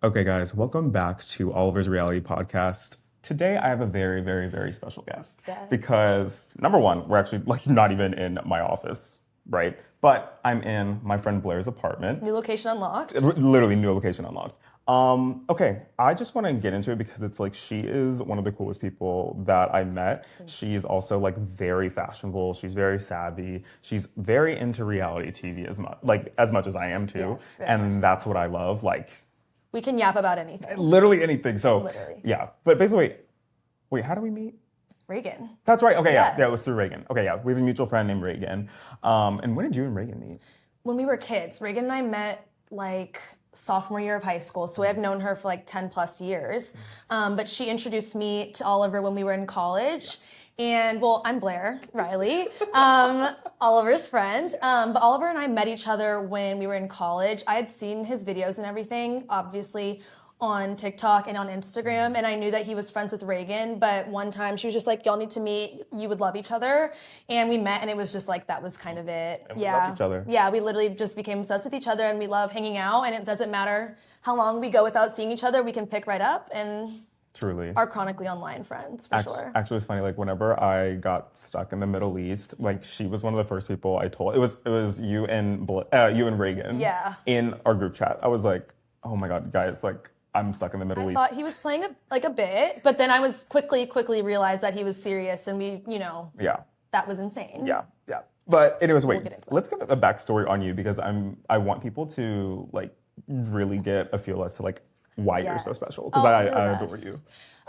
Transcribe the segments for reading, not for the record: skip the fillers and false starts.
Okay, guys, welcome back to Oliver's Reality Podcast. Today, I have a very, very, very special guest Yes. because number one, we're actually like not even in my office, right? But I'm in my friend Blair's apartment. New location unlocked. Literally, new location unlocked. Okay, I just want to get into it because it's like she is one of the coolest people that I met. She's also like very fashionable. She's very savvy. She's very into reality TV as much as I am too. Yes, very And much so. that's what I love. Like We can yap about anything. literally anything. So Literally. yeah, but basically, wait, how do we meet? Reagan. That's right. Okay, Yes. yeah, it was through Reagan. Okay, yeah, we have a mutual friend named Reagan. And when did you and Reagan meet? When we were kids, Reagan and I met like sophomore year of high school. So I've known her for like 10 plus years. But she introduced me to Oliver when we were in college. And well, I'm Blayre Riley, Oliver's friend. But Oliver and I met each other when we were in college. I had seen his videos and everything, obviously, on TikTok and on Instagram, and I knew that he was friends with Reagan, but one time she was just like, y'all need to meet, you would love each other, and we met, and it was just like, that was kind of it. And we loved each other. Yeah, we literally just became obsessed with each other, and we love hanging out, and it doesn't matter how long we go without seeing each other, we can pick right up, and Truly. are chronically online friends, for sure. Actually, it's funny. Like whenever I got stuck in the Middle East, like she was one of the first people I told. It was you and you and Reagan. Yeah. In our group chat, I was like, oh my god, guys, like I'm stuck in the Middle I East. thought he was playing a bit, but then I was quickly realized that he was serious, and Yeah. that was insane. Yeah, yeah. But anyways, wait. get into that. Let's give a backstory on you because I want people to like really get a feel as to like why you're so Yes. special because Oh, I you're the adore best. you.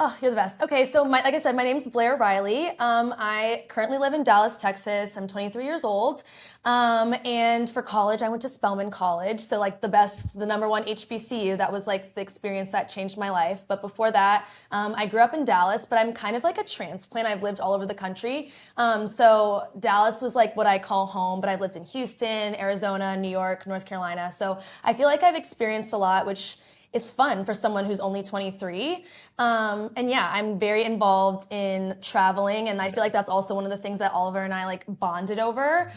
Oh, you're the best. Okay, so like I said, my name's Blayre Riley. I currently live in Dallas, Texas. I'm 23 years old. And for college, I went to Spelman College. So like the number one HBCU. That was like the experience that changed my life. But before that, I grew up in Dallas, but I'm kind of like a transplant. I've lived all over the country. So Dallas was like what I call home, but I've lived in Houston, Arizona, New York, North Carolina. So I feel like I've experienced a lot, which it's fun for someone who's only 23. And yeah, I'm very involved in traveling, and I feel like that's also one of the things that Oliver and I like bonded over.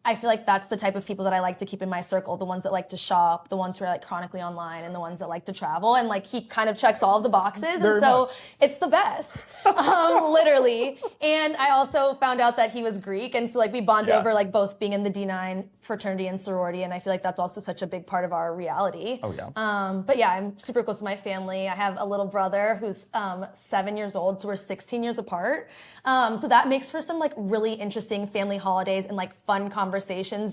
I feel like that's the type of people that I like to keep in my circle, the ones that like to shop, the ones who are like chronically online, and the ones that like to travel. And like he kind of checks all of the boxes, Very and so much. it's the best, literally. And I also found out that he was Greek, and so like we bonded Yeah. over like both being in the D9 fraternity and sorority, and I feel like that's also such a big part of our reality. Oh yeah. But yeah, I'm super close to my family. I have a little brother who's 7 years old, so we're 16 years apart. So that makes for some like really interesting family holidays and like fun conversations.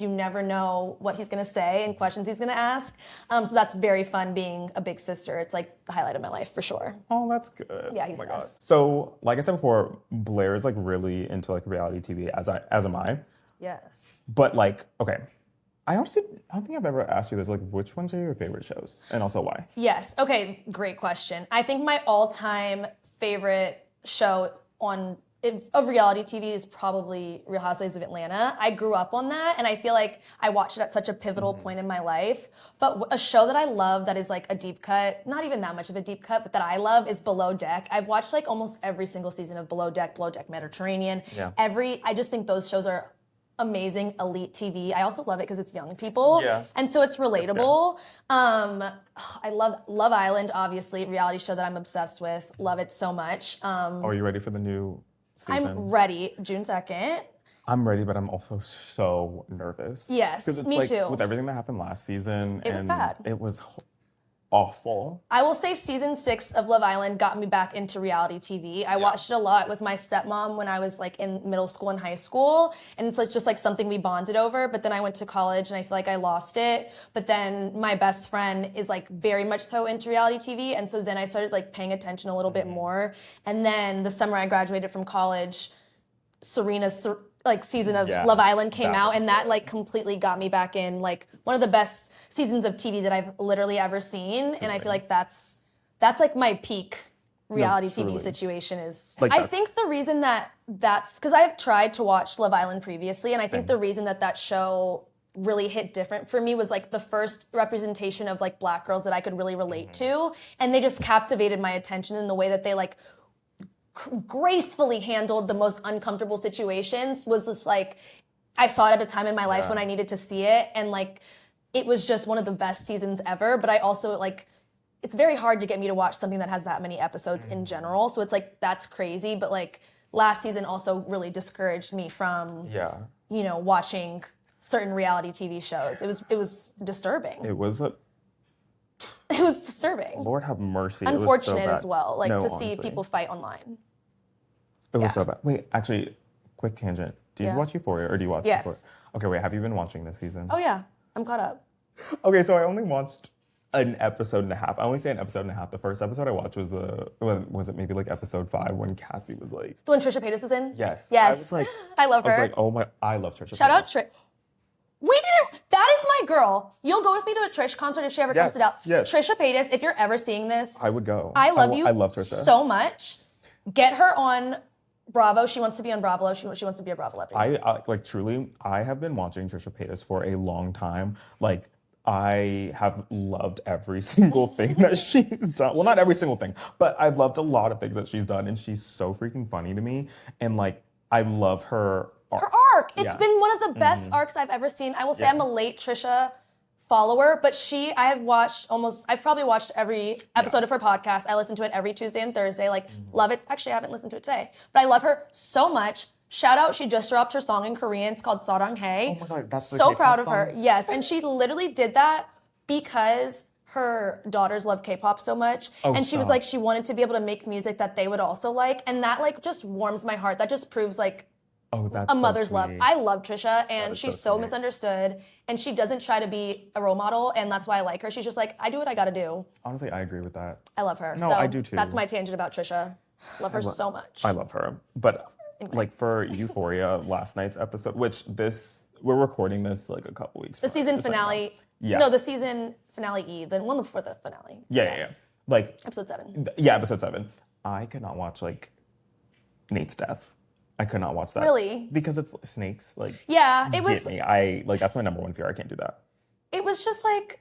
You never know what he's gonna say and questions he's gonna ask. So that's very fun being a big sister. It's like the highlight of my life for sure. Oh, that's good. Yeah, he's oh my the god. best. So, like I said before, Blair is like really into like reality TV as am I. Yes. But like, okay. I honestly I don't think I've ever asked you this. Like, which ones are your favorite shows? And also why? Yes. Okay. Great question. I think my all-time favorite show of reality TV is probably Real Housewives of Atlanta. I grew up on that, and I feel like I watched it at such a pivotal point in my life. But a show that I love that is like a deep cut, not even that much of a deep cut, but that I love is Below Deck. I've watched like almost every single season of Below Deck Mediterranean. Yeah. I just think those shows are amazing, elite TV. I also love it because it's young people. Yeah. And so it's relatable. I love Love Island, obviously, reality show that I'm obsessed with. Love it so much. Are you ready for the new season? I'm ready, June 2nd. I'm ready, but I'm also so nervous. Yes, 'Cause it's me like, too. With everything that happened last season, It was bad. It was awful. I will say season 6 of Love Island got me back into reality TV. I watched it a lot with my stepmom when I was like in middle school and high school. And it's like just like something we bonded over. But then I went to college and I feel like I lost it. But then my best friend is like very much so into reality TV. And so then I started like paying attention a little bit more. And then the summer I graduated from college, Serena's like season of Yeah, Love Island came that out, was and that good. like completely got me back in like one of the best seasons of TV that I've literally ever seen. And I feel like that's like my peak reality TV truly. situation is. Like, I that's- think the reason that's because I've tried to watch Love Island previously, and I think the reason that show really hit different for me was like the first representation of like Black girls that I could really relate to, and they just captivated my attention in the way that they like gracefully handled the most uncomfortable situations. Was just like I saw it at a time in my life when I needed to see it, and like it was just one of the best seasons ever. But I also like it's very hard to get me to watch something that has that many episodes in general. So it's like, that's crazy. But like last season also really discouraged me from, watching certain reality TV shows. It was disturbing. It was disturbing. Lord have mercy. Unfortunate it was so bad. as well, like No, to honestly. see people fight online. It was so bad. Wait, actually, quick tangent. Do you watch Euphoria or do you watch Yes. Euphoria? Okay, wait, have you been watching this season? Oh yeah, I'm caught up. Okay, so I only watched an episode and a half. I only say an episode and a half. The first episode I watched was it maybe like episode 5 when Cassie was like, The one Trisha Paytas is in? yes. Yes. I was like, I love her. I was like, oh my, I love Trisha. Shout out Paytas. Trish. That is my girl. You'll go with me to a Trish concert if she ever comes to Dallas. Yes. Trisha Paytas, if you're ever seeing this, I would go. I love you I love Trisha. so much. Get her on Bravo. She wants to be on Bravo. She wants to be a Bravo celebrity. I like truly, I have been watching Trisha Paytas for a long time. Like, I have loved every single thing that she's done. Well, not every single thing, but I've loved a lot of things that she's done, and she's so freaking funny to me. And like, I love her arc. Her arc. It's been one of the best arcs I've ever seen. I will say I'm a late Trisha follower, but I've probably watched every episode of her podcast. I listen to it every Tuesday and Thursday. Like, love it. Actually, I haven't listened to it today, but I love her so much. Shout out, she just dropped her song in Korean. It's called Saranghae. Oh my God, that's the so K-pop proud of song? her. Yes, and she literally did that because her daughters love K-pop so much. Oh, and she was stop. like, she wanted to be able to make music that they would also like. And that like just warms my heart. That just proves like That's a mother's so love. sweet. I love Trisha, and is she's so so sweet. misunderstood, and she doesn't try to be a role model, and that's why I like her. She's just like, I do what I gotta do. Honestly, I agree with that. I love her. No, so I do too. That's my tangent about Trisha. Love her so much. I love her. But like for Euphoria, last night's episode, which we're recording this like a couple weeks. The season finale. Yeah. No, the season finale, the one before the finale. Yeah. Like Episode 7. Yeah, episode 7. I could not watch like Nate's death. I could not watch that. Really? Because it's snakes. Like, Yeah, it was. get me. That's my number one fear. I can't do that. It was just like,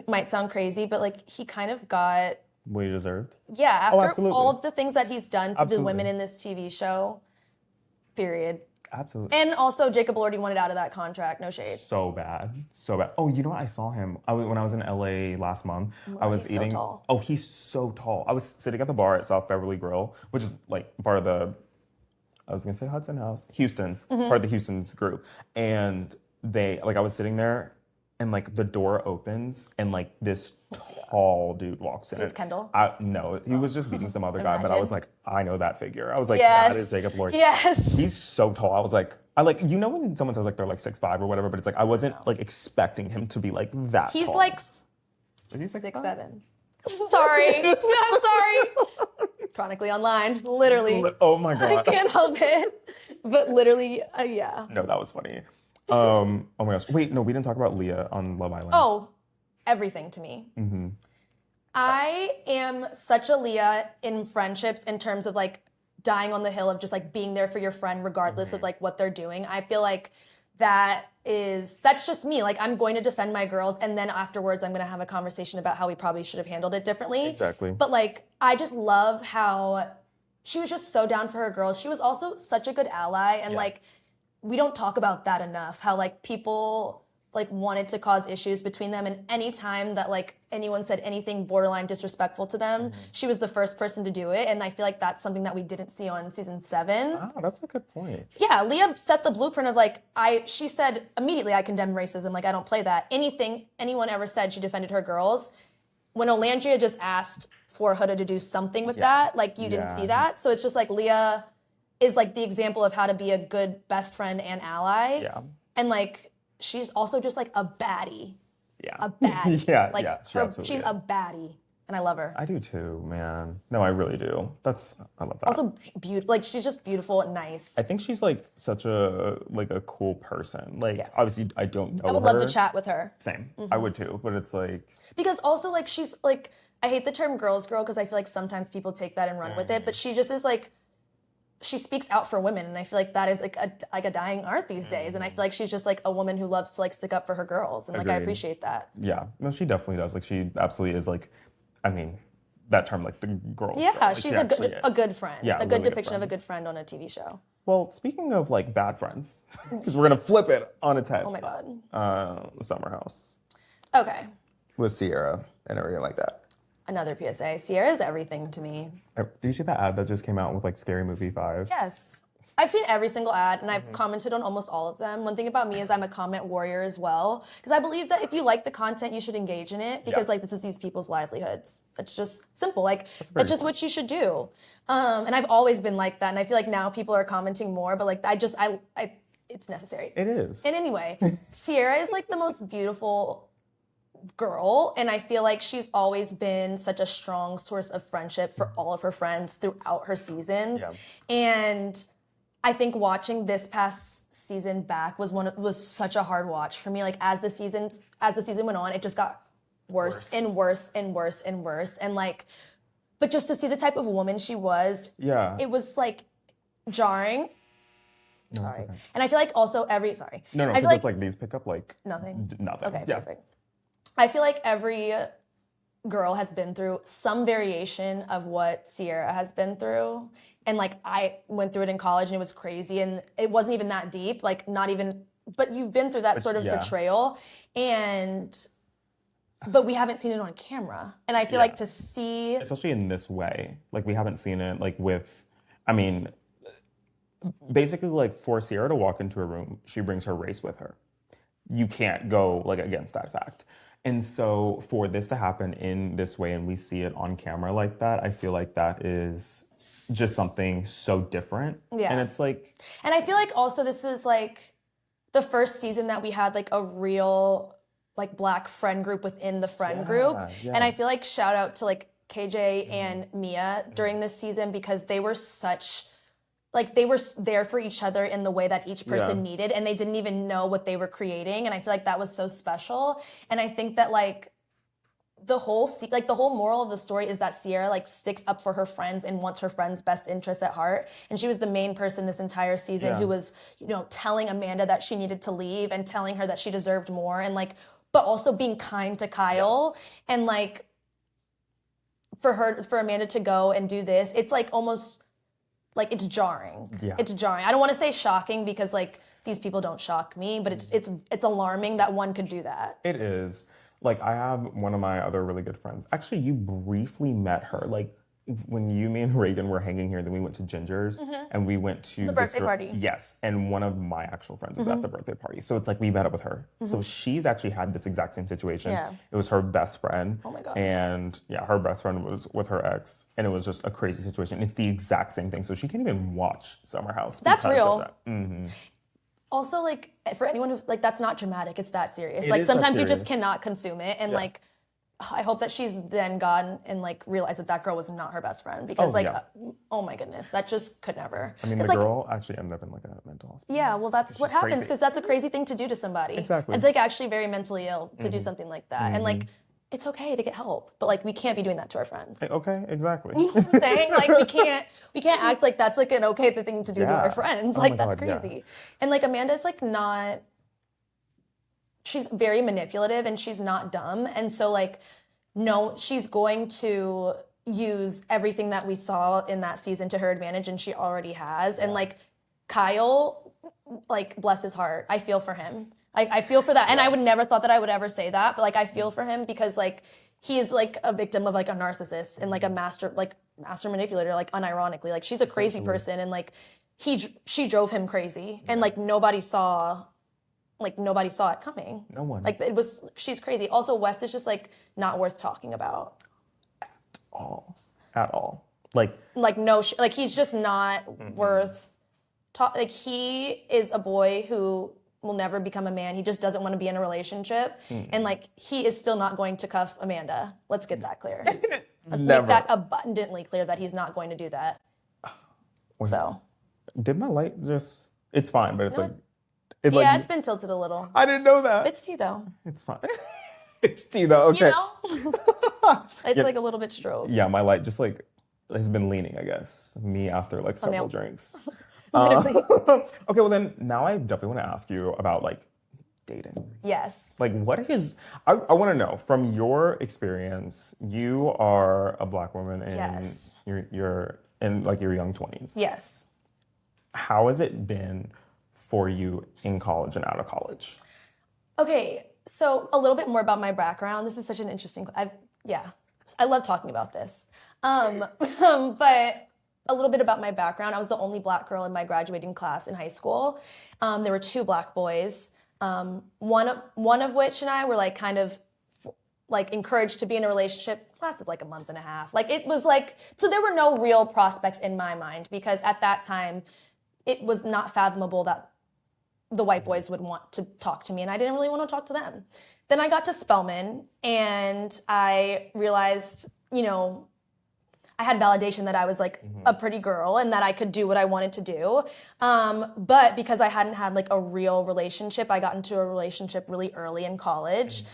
might sound crazy, but like he kind of got. What you deserved. Yeah, after absolutely. all of the things that he's done to the Absolutely. women in this TV show, period. Absolutely. And also, Jacob Elordi wanted out of that contract. No shade. So bad. Oh, you know what? I saw him when I was in LA last month. I was he's so eating. tall. Oh, he's so tall. I was sitting at the bar at South Beverly Grill, which is like part of the, I was gonna say Hudson House, Houston's, part of the Houston's group. And I was sitting there and like the door opens and like this tall dude walks in. With Kendall? No, he was just meeting some other guy, but I was like, I know that figure. I was like, Yes. that is Jacob Elordi. Yes. He's so tall. I was like, you know when someone says like they're like 6'5" or whatever, but it's like I wasn't like expecting him to be like that He's tall. like Is he 6'5"? 6'7". Sorry. I'm sorry. Chronically online. Literally. Oh my I God. can't help it. But literally, yeah. No, that was funny. Oh my gosh. Wait, no, we didn't talk about Leah on Love Island. Oh, everything to me. Mm-hmm. I am such a Leah in friendships in terms of like dying on the hill of just like being there for your friend regardless of like what they're doing. I feel like that's just me. Like I'm going to defend my girls and then afterwards I'm going to have a conversation about how we probably should have handled it differently. Exactly. But like I just love how she was just so down for her girls. She was also such a good ally and like we don't talk about that enough. How like people like wanted to cause issues between them, and any time that like anyone said anything borderline disrespectful to them, she was the first person to do it. And I feel like that's something that we didn't see on season 7. Oh, that's a good point. Yeah, Leah set the blueprint of like she said immediately, I condemn racism. Like I don't play that. Anything anyone ever said, she defended her girls. When Olandria just asked for Huda to do something with that, like you didn't see that. So it's just like Leah is like the example of how to be a good best friend and ally. Yeah. And like she's also just like a baddie. Yeah. A baddie. Yeah, Like yeah, she absolutely she's is. a baddie. And I love her. I do too, man. No, I really do. I love that. Also beautiful. Like she's just beautiful and nice. I think she's like such a cool person. Like obviously I don't know her. I would love to chat with her. Same. I would too, but it's like Because also like she's like, I hate the term girls girl because I feel like sometimes people take that and run with it, but she just is like, she speaks out for women, and I feel like that is like a dying art these days. And I feel like she's just like a woman who loves to like stick up for her girls, and like I Agreed. appreciate that. yeah. No, she definitely does. Like she absolutely is like, I mean, that term like the girl. Yeah, Like, she's she a actually good is. friend, Yeah, a good really good depiction of friend. a good friend on a TV show. Well, speaking of like bad friends, because we're gonna flip it on its head. Oh my god. Summer House. Okay. with Sierra and everything like that. Another PSA. Sierra is everything to me. Do you see that ad that just came out with like Scary Movie 5? Yes. I've seen every single ad and I've commented on almost all of them. One thing about me is I'm a comment warrior as well. Because I believe that if you like the content, you should engage in it. Because like this is these people's livelihoods. It's just simple. Like that's just what you should do. And I've always been like that. And I feel like now people are commenting more, but like it's necessary. It is. And anyway, Sierra is like the most beautiful girl, and I feel like she's always been such a strong source of friendship for all of her friends throughout her seasons. Yeah. And I think watching this past season back was such a hard watch for me. Like as the season went on, it just got worse and worse and worse and worse. And like, but just to see the type of woman she was, it was like jarring. No, sorry. okay. And I feel like also No, I because feel it's like these pick up like nothing. Nothing. Okay, perfect. I feel like every girl has been through some variation of what Sierra has been through. And like I went through it in college and it was crazy and it wasn't even that deep, like not even, but you've been through that sort of betrayal but we haven't seen it on camera. And I feel like to see, especially in this way, like we haven't seen it like with, I mean, basically like for Sierra to walk into a room, she brings her race with her. You can't go like against that fact. And so for this to happen in this way and we see it on camera like that, I feel like that is just something so different. Yeah. And it's like... And I feel like also this was like the first season that we had like a real like Black friend group within the friend group. Yeah. And I feel like shout out to like KJ and Mia during this season because they were such... Like they were there for each other in the way that each person needed and they didn't even know what they were creating. And I feel like that was so special. And I think that like the whole moral of the story is that Sierra like sticks up for her friends and wants her friends' best interests at heart. And she was the main person this entire season who was, telling Amanda that she needed to leave and telling her that she deserved more and like, but also being kind to Kyle and like for Amanda to go and do this, it's like almost like it's jarring. Yeah. It's jarring. I don't want to say shocking because like these people don't shock me, but it's alarming that one could do that. It is. Like I have one of my other really good friends. Actually, you briefly met her. Like when me and Reagan were hanging here, then we went to Ginger's and we went to the birthday party. Yes, and one of my actual friends was at the birthday party. So it's like we met up with her. So she's actually had this exact same situation. Yeah. It was her best friend. Oh my God. And her best friend was with her ex, and it was just a crazy situation. It's the exact same thing. So she can't even watch Summer House. That's real. That. Also, like for anyone who's like, that's not dramatic. It's that serious. Like sometimes you just cannot consume it, and like. I hope that she's then gone and like realized that girl was not her best friend because oh my goodness, that just could never. I mean, the girl actually ended up in like a mental hospital. Yeah, well, that's what happens because that's a crazy thing to do to somebody. Exactly. It's like actually very mentally ill to do something like that, and like it's okay to get help, but like we can't be doing that to our friends. Okay, exactly. You know what I'm saying? Like we can't act like that's like an okay thing to do to our friends. Like that's crazy. Yeah. And like Amanda's like not. She's very manipulative and she's not dumb. And so like, no, she's going to use everything that we saw in that season to her advantage and she already has. Yeah. And like Kyle, like bless his heart, I feel for him. I feel for that. And I would never thought that I would ever say that, but like I feel for him because like he is like a victim of like a narcissist and like a master manipulator, like unironically. Like she's a crazy person and like she drove him crazy and like nobody saw it coming. No one. Like she's crazy. Also, West is just like not worth talking about. At all. Like no, like he's just not worth like he is a boy who will never become a man. He just doesn't want to be in a relationship. And like he is still not going to cuff Amanda. Let's get that clear. Let's make that abundantly clear that he's not going to do that. So. Did my light just, it's fine, but it's like, it's been tilted a little. I didn't know that. It's tea though. It's fine. It's tea though, okay. You know? It's like a little bit strobe. Yeah, my light just like has been leaning, I guess. Me after like several drinks. Okay, well then now I definitely want to ask you about like dating. Yes. Like what is, I want to know from your experience, you are a Black woman and you're in like your young 20s. Yes. How has it been for you in college and out of college? Okay, So a little bit more about my background. This is such an interesting, I love talking about this. But a little bit about my background. I was the only Black girl in my graduating class in high school. There were 2 Black boys. One of which and I were like kind of like encouraged to be in a relationship. Lasted like a month and a half. Like it was like, so there were no real prospects in my mind because at that time it was not fathomable that the white boys would want to talk to me and I didn't really want to talk to them. Then I got to Spelman and I realized, I had validation that I was like a pretty girl and that I could do what I wanted to do. But because I hadn't had like a real relationship, I got into a relationship really early in college.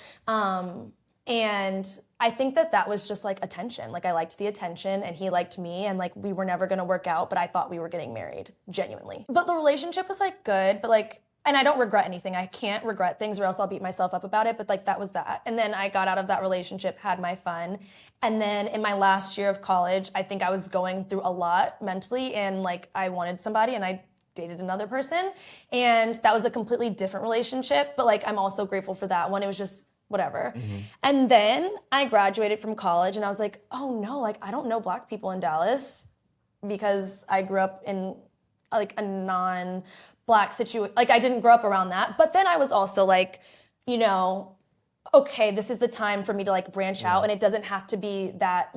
And I think that was just like attention. Like I liked the attention and he liked me and like we were never gonna work out, but I thought we were getting married, genuinely. But the relationship was like good, but like, and I don't regret anything. I can't regret things or else I'll beat myself up about it, but like that was that. And then I got out of that relationship, had my fun. And then in my last year of college, I think I was going through a lot mentally and like I wanted somebody and I dated another person. And that was a completely different relationship, but like I'm also grateful for that one. It was just whatever. And then I graduated from college and I was like, oh no, like I don't know Black people in Dallas because I grew up in like a non-Black situation. Like I didn't grow up around that. But then I was also like, okay, this is the time for me to like branch out and it doesn't have to be that,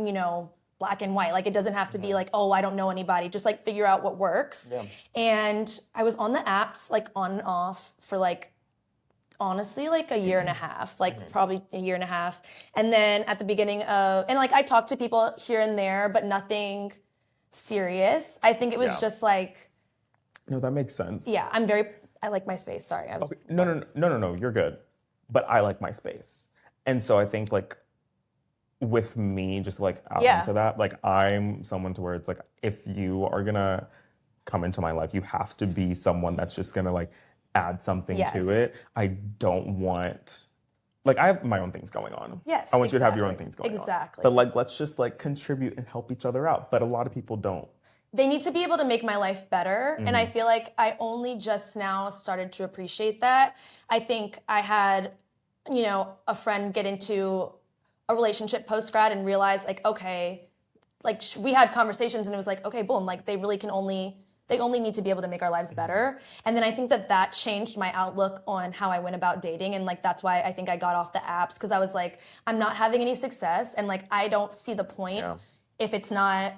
black and white. Like it doesn't have to be like, oh, I don't know anybody. Just like figure out what works. Yeah. And I was on the apps like on and off for like, honestly, like a year and a half, like probably a year and a half. And then at the beginning of, and like I talked to people here and there, but nothing serious. I think it was just like. No, that makes sense. Yeah, I like my space. Sorry. I was. Okay. No, you're good. But I like my space. And so I think like with me, just like out into that, like I'm someone to where it's like, if you are gonna come into my life, you have to be someone that's just gonna like add something to it. I don't want, like I have my own things going on. Yes, I want you to have your own things going on. Exactly. But like, let's just like contribute and help each other out. But a lot of people don't. They need to be able to make my life better. And I feel like I only just now started to appreciate that. I think I had, a friend get into a relationship post-grad and realize like, okay, like we had conversations and it was like, okay, boom, like they only need to be able to make our lives better. And then I think that changed my outlook on how I went about dating. And like, that's why I think I got off the apps because I was like, I'm not having any success. And like, I don't see the point if it's not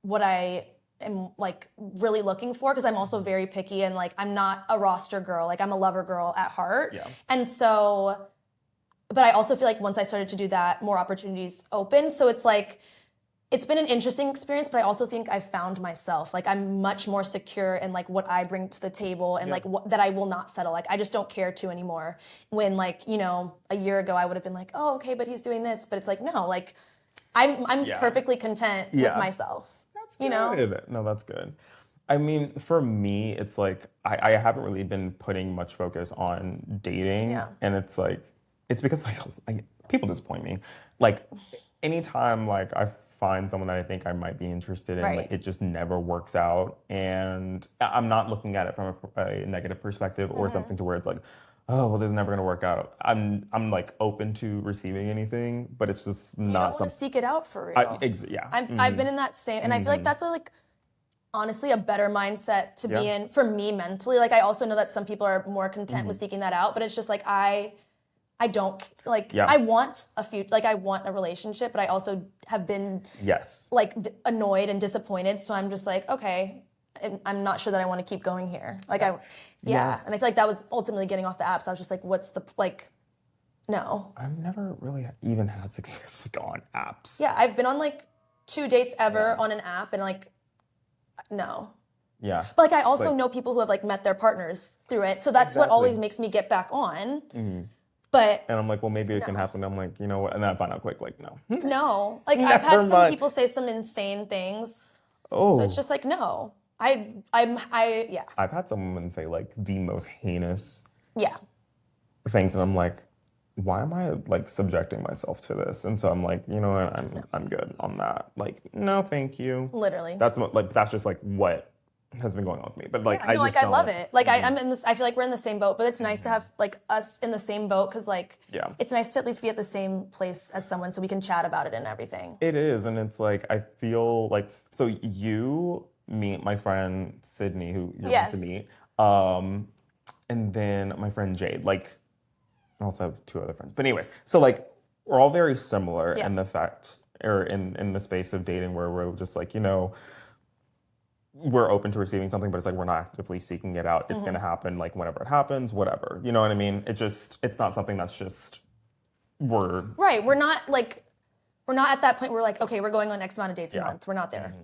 what I am like really looking for. Cause I'm also very picky and like, I'm not a roster girl. Like I'm a lover girl at heart. Yeah. And so, but I also feel like once I started to do that, more opportunities opened. So it's like, it's been an interesting experience, but I also think I've found myself. Like I'm much more secure in like what I bring to the table and like that I will not settle. Like I just don't care to anymore. When like, a year ago I would have been like, oh, okay, but he's doing this. But it's like, no, like I'm perfectly content with myself. That's good. No, that's good. I mean, for me, it's like I haven't really been putting much focus on dating. Yeah. And it's like, it's because like people disappoint me. Like anytime like I find someone that I think I might be interested in, like it just never works out. And I'm not looking at it from a negative perspective or something to where it's like, oh, well, this is never gonna work out. I'm like open to receiving anything, but it's just not something. You don't want to seek it out for real. I've been in that same, and I feel like that's honestly a better mindset to be in for me mentally. Like I also know that some people are more content with seeking that out, but it's just like I don't like. I want I want a relationship, but I also have been like annoyed and disappointed. So I'm just like, okay, I'm not sure that I want to keep going here. Like and I feel like that was ultimately getting off the apps. I was just like, what's the no. I've never really even had success on apps. Yeah, I've been on like 2 dates ever on an app, and like, no. Yeah. But like I also know people who have like met their partners through it, so that's what always makes me get back on. Mm-hmm. And I'm like, well, maybe it can happen. I'm like, you know what? And then I find out quick, like, no. No. Like, I've had some people say some insane things. Oh. So it's just like, no. I've had someone say, like, the most heinous things. And I'm like, why am I, like, subjecting myself to this? And so I'm like, you know what? I'm good on that. Like, no, thank you. Literally. That's just, like, what has been going on with me. But like, Yeah, no, I just I don't. love it. Like I'm in this. I feel like we're in the same boat, but it's nice to have like us in the same boat because like it's nice to at least be at the same place as someone so we can chat about it and everything. It is, and it's like I feel like so you meet my friend Sydney, who you're going to meet, and then my friend Jade. Like, I also have two other friends, but anyways, so like we're all very similar in the fact, or in the space of dating, where we're just like we're open to receiving something, but it's like we're not actively seeking it out. It's gonna happen, like whenever it happens, whatever. You know what I mean? It's not something that's just right. We're not at that point where we're like, okay, we're going on X amount of dates a month. We're not there.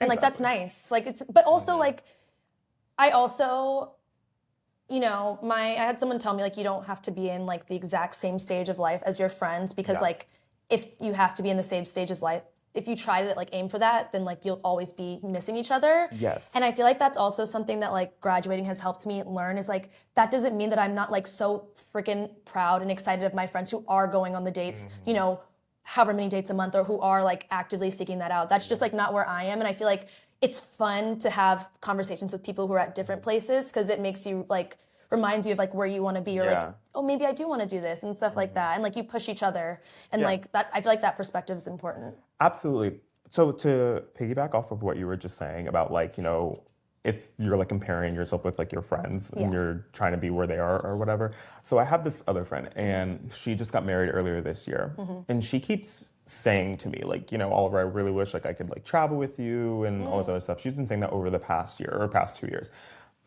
And like that's nice. Like it's but also like I also I had someone tell me like you don't have to be in like the exact same stage of life as your friends because like if you have to be in the same stage as life, if you try to like aim for that, then like you'll always be missing each other. Yes. And I feel like that's also something that like graduating has helped me learn is like that doesn't mean that I'm not like so freaking proud and excited of my friends who are going on the dates, however many dates a month or who are like actively seeking that out. That's just like not where I am. And I feel like it's fun to have conversations with people who are at different places because it makes you like reminds you of like where you want to be or like, oh, maybe I do want to do this and stuff like that. And like you push each other and like that, I feel like that perspective is important. Absolutely. So to piggyback off of what you were just saying about like, if you're like comparing yourself with like your friends and you're trying to be where they are or whatever. So I have this other friend and she just got married earlier this year and she keeps saying to me like, Oliver, I really wish like I could like travel with you and all this other stuff. She's been saying that over the past year or past 2 years.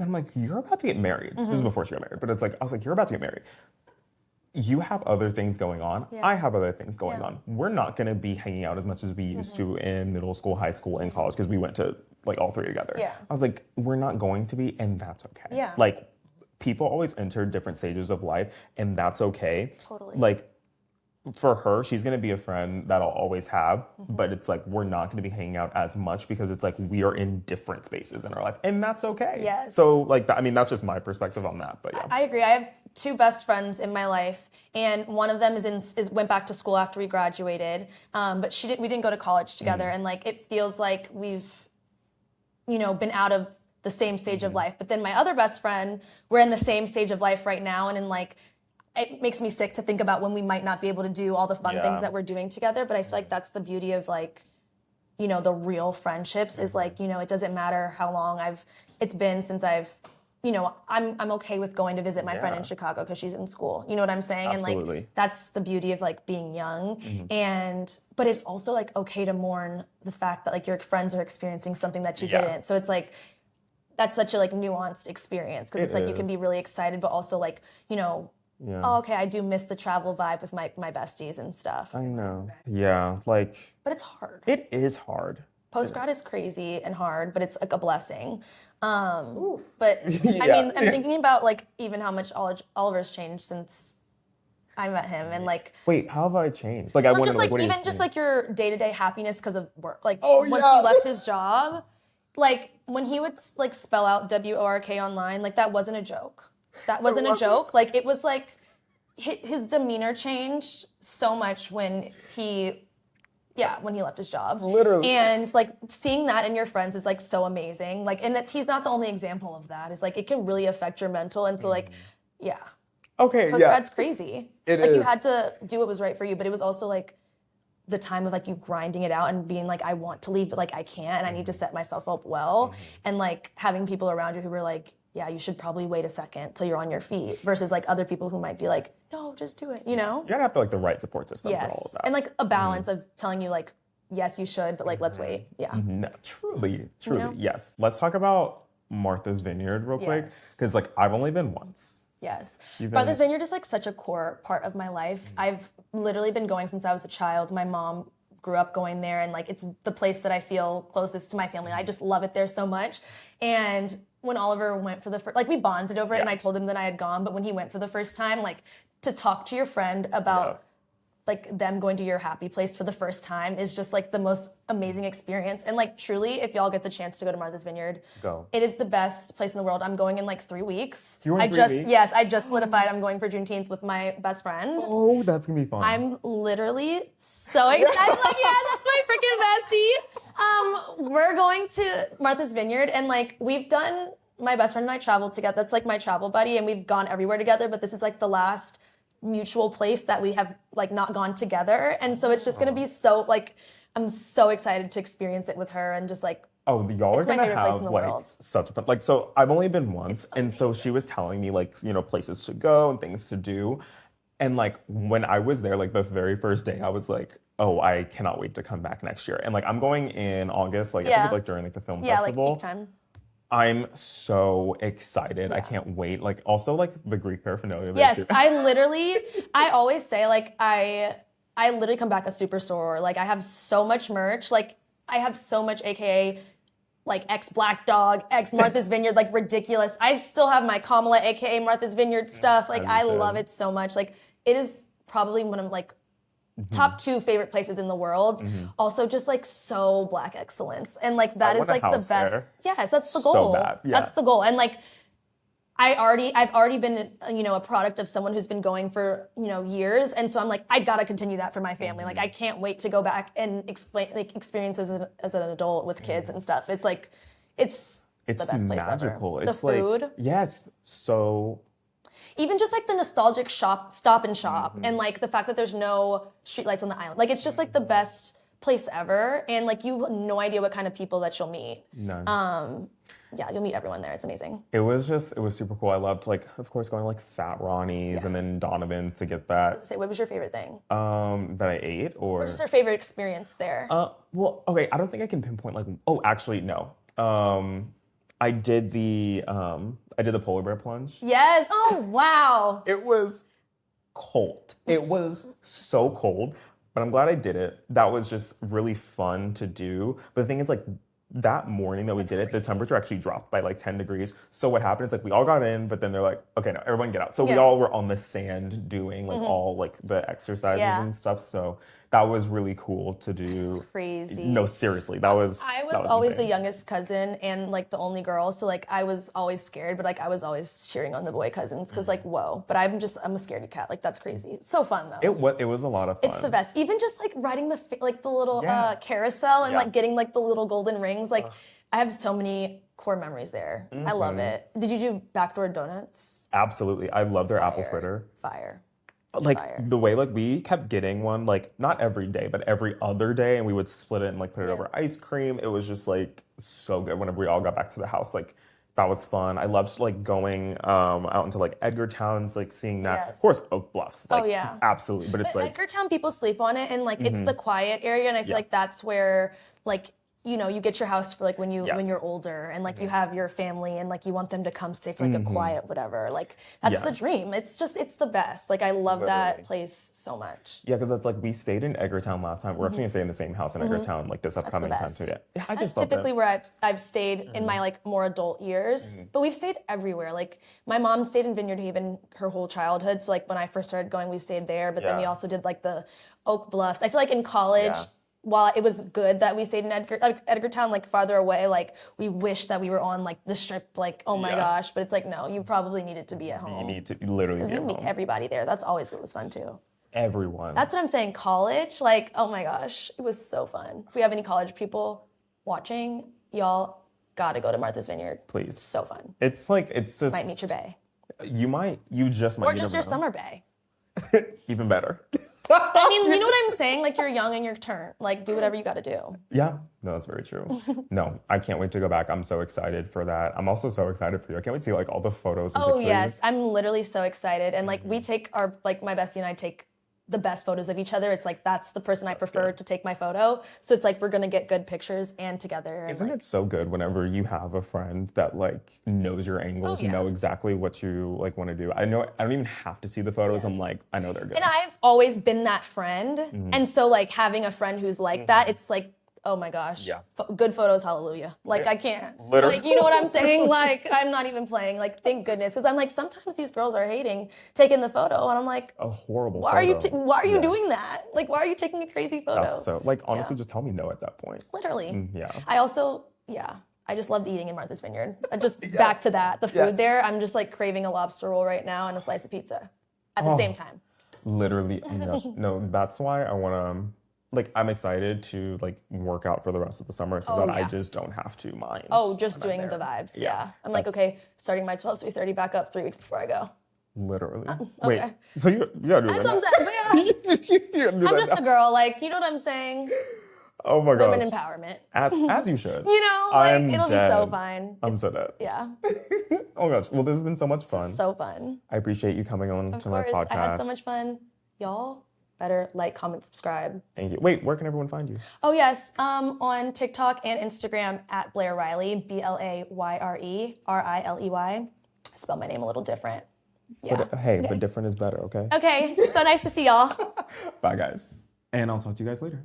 And I'm like, you're about to get married. This is before she got married, but it's like, I was like, you're about to get married. You have other things going on. I have other things going on. We're not going to be hanging out as much as we used to in middle school, high school, and college because we went to like all three together. I was like, we're not going to be, and that's okay. Like, people always enter different stages of life, and that's okay. Totally. Like, for her, she's going to be a friend that I'll always have, but it's like we're not going to be hanging out as much because it's like we are in different spaces in our life, and that's okay. Yes. So like, that's just my perspective on that. But yeah, I agree. I have two best friends in my life, and one of them went back to school after we graduated, but we didn't go to college together, and like it feels like we've, been out of the same stage of life. But then my other best friend, we're in the same stage of life right now, and in like. It makes me sick to think about when we might not be able to do all the fun things that we're doing together. But I feel like that's the beauty of like, the real friendships is like, it doesn't matter how long it's been since I've, I'm okay with going to visit my friend in Chicago because she's in school. You know what I'm saying? Absolutely. And like, that's the beauty of like being young. But it's also like okay to mourn the fact that like your friends are experiencing something that you didn't. So it's like, that's such a like nuanced experience because it's like you can be really excited, but also like, oh, okay, I do miss the travel vibe with my besties and stuff. I know. Yeah, like. But it's hard. It is hard. Post-grad is crazy and hard, but it's like a blessing. But I mean, I'm thinking about like even how much Oliver's changed since I met him and like. Wait, how have I changed? Like I wonder, just like what do you even just think? like your day-to-day happiness because of work. Like once he left his job, like when he would like spell out WORK online, like that wasn't a joke. That wasn't a joke. Like it was like his demeanor changed so much when he left his job. Literally. And like seeing that in your friends is like so amazing. Like, and that he's not the only example of that. It's like it can really affect your mental. And so like, okay, postgrad's crazy. It like is. you had to do what was right for you, but it was also like the time of like you grinding it out and being like, I want to leave, but like I can't, and I need to set myself up well. And like having people around you who were like, yeah, you should probably wait a second till you're on your feet versus like other people who might be like, no, just do it, You gotta have like the right support system for all of that. And like a balance of telling you like, yes, you should, but like, let's wait. Yeah. No, truly, yes. Let's talk about Martha's Vineyard real quick. Because like I've only been once. Yes. Martha's Vineyard is like such a core part of my life. I've literally been going since I was a child. My mom grew up going there and like it's the place that I feel closest to my family. I just love it there so much. And when Oliver went for the first, like we bonded over it and I told him that I had gone, but when he went for the first time, like to talk to your friend about like them going to your happy place for the first time is just like the most amazing experience. And like truly, if y'all get the chance to go to Martha's Vineyard, go. It is the best place in the world. I'm going in like 3 weeks. You're in 3 weeks? Yes, I just solidified I'm going for Juneteenth with my best friend. Oh, that's gonna be fun. I'm literally so excited. Like, yeah, that's my freaking bestie. We're going to Martha's Vineyard, and like my best friend and I traveled together. That's like my travel buddy, and we've gone everywhere together. But this is like the last mutual place that we have like not gone together, and so it's just gonna be so like I'm so excited to experience it with her and just like. Oh, y'all are gonna have like world. such a fun. Like, so I've only been once, and so she was telling me like places to go and things to do, and like when I was there, like the very first day, I was like, oh, I cannot wait to come back next year. And like I'm going in August, like I think like during like the film festival. Like peak time. I'm so excited. I can't wait. Like also like the Greek paraphernalia. Yes, I always say like I literally come back a super soror. Like I have so much merch. Like I have so much AKA like ex Black Dog, ex Martha's Vineyard, like ridiculous. I still have my Kamala AKA Martha's Vineyard stuff. Like I love it so much. Like it is probably one of like top 2 favorite places in the world. Also just like so Black excellence. And like that is like the best. There. Yes, that's the goal. So bad. Yeah. That's the goal. And like I've already been, a product of someone who's been going for, years. And so I'm like, I gotta continue that for my family. Like I can't wait to go back and experience as an adult with kids and stuff. It's like, it's the best place magical. Ever. It's the food. Like, yes. So. Even just like the nostalgic stop and shop and like the fact that there's no streetlights on the island. Like it's just like the best place ever. And like you have no idea what kind of people that you'll meet. None. Yeah, you'll meet everyone there. It's amazing. It was super cool. I loved like, of course, going to like Fat Ronnie's and then Donovan's to get that. I was gonna say, what was your favorite thing? That I ate or? What's your favorite experience there? Well, okay, I don't think I can pinpoint like, oh, actually, no. I did the polar bear plunge. Yes. Oh, wow. It was cold. It was so cold, but I'm glad I did it. That was just really fun to do. But the thing is like, that morning that we did it, the temperature actually dropped by like 10 degrees. So what happened is like we all got in, but then they're like, okay, no, everyone get out. So we all were on the sand doing like all like the exercises and stuff. So that was really cool to do. That's crazy. No, seriously, that was. I was always insane. The youngest cousin and like the only girl, so like I was always scared, but like I was always cheering on the boy cousins because like whoa. But I'm a scaredy cat. Like that's crazy. It's so fun though. It was a lot of fun. It's the best. Even just like riding the little carousel and like getting like the little golden rings. Like I have so many core memories there. I love it. Did you do backdoor donuts? Absolutely. I love their apple fritter. Fire. Like the way like we kept getting one like not every day but every other day and we would split it and like put it over ice cream. It was just like so good whenever we all got back to the house. Like that was fun. I loved like going out into like Edgartown, like seeing that. Of course Oak Bluffs. Like, absolutely. But it's like Edgartown, people sleep on it and like it's the quiet area and I feel like that's where like you get your house for like when you're older and like you have your family and like you want them to come stay for like a quiet whatever. Like that's the dream. It's the best. Like I love that place so much. Yeah, because it's like we stayed in Edgartown last time. We're actually gonna stay in the same house in Edgartown like this upcoming time too. Yeah, I just that's typically where I've stayed in my like more adult years. But we've stayed everywhere. Like my mom stayed in Vineyard Haven her whole childhood. So like when I first started going, we stayed there. But then we also did like the Oak Bluffs. I feel like in college. While it was good that we stayed in Edgartown, like farther away, like we wish that we were on like the strip, like oh my gosh, but it's like no, you probably needed to be at home. You need to literally be at home. You meet everybody there. That's always what was fun too. Everyone. That's what I'm saying. College, like oh my gosh, it was so fun. If we have any college people watching, y'all gotta go to Martha's Vineyard. Please. It's so fun. It's like it's just. Might meet your bae. You just might. Or just your summer bae. Even better. I mean, you know what I'm saying? Like, you're young and your turn. Like, do whatever you got to do. Yeah. No, that's very true. No, I can't wait to go back. I'm so excited for that. I'm also so excited for you. I can't wait to see, like, all the photos and pictures. Yes. I'm literally so excited. And, like, we take my bestie and I take the best photos of each other. It's like, that's the person I prefer to take my photo. So it's like, we're going to get good pictures and together. Isn't it so good whenever you have a friend that like knows your angles, know exactly what you like want to do? I know, I don't even have to see the photos. I'm like, I know they're good. And I've always been that friend. And so like having a friend who's like that, it's like, oh my gosh. Yeah. Good photos, hallelujah. Like I can't. Literally. Like, you know what I'm saying? Like I'm not even playing. Like thank goodness, because I'm like sometimes these girls are hating taking the photo, and I'm like a horrible. Why photo. Why are you doing that? Like why are you taking a crazy photo? That's so like honestly, just tell me no at that point. Literally. Yeah. I also I just loved eating in Martha's Vineyard. Just back to that, the food there. I'm just like craving a lobster roll right now and a slice of pizza at the same time. Literally, no. That's why I want to. like I'm excited to like work out for the rest of the summer so that I just don't have to mind. Oh, just doing the vibes. Yeah. I'm like, okay, starting my 12-3:30 back up 3 weeks before I go. Literally. Okay. Wait, so you gotta do That's that what now. I'm saying. But yeah, I'm just a girl. Like, you know what I'm saying? Oh my gosh. Women empowerment. As you should. You know, like, I'm it'll dead. be so fine. I'm so dead. Yeah. Oh my gosh. Well, this has been so much fun. So fun. I appreciate you coming on Of to my course, podcast. I had so much fun. Y'all better like, comment, subscribe. Thank you. Wait, where can everyone find you? Oh yes, on TikTok and Instagram at Blayre Riley, BLAYRE RILEY. Spell my name a little different. Yeah. But but different is better, okay? Okay, so nice to see y'all. Bye, guys. And I'll talk to you guys later.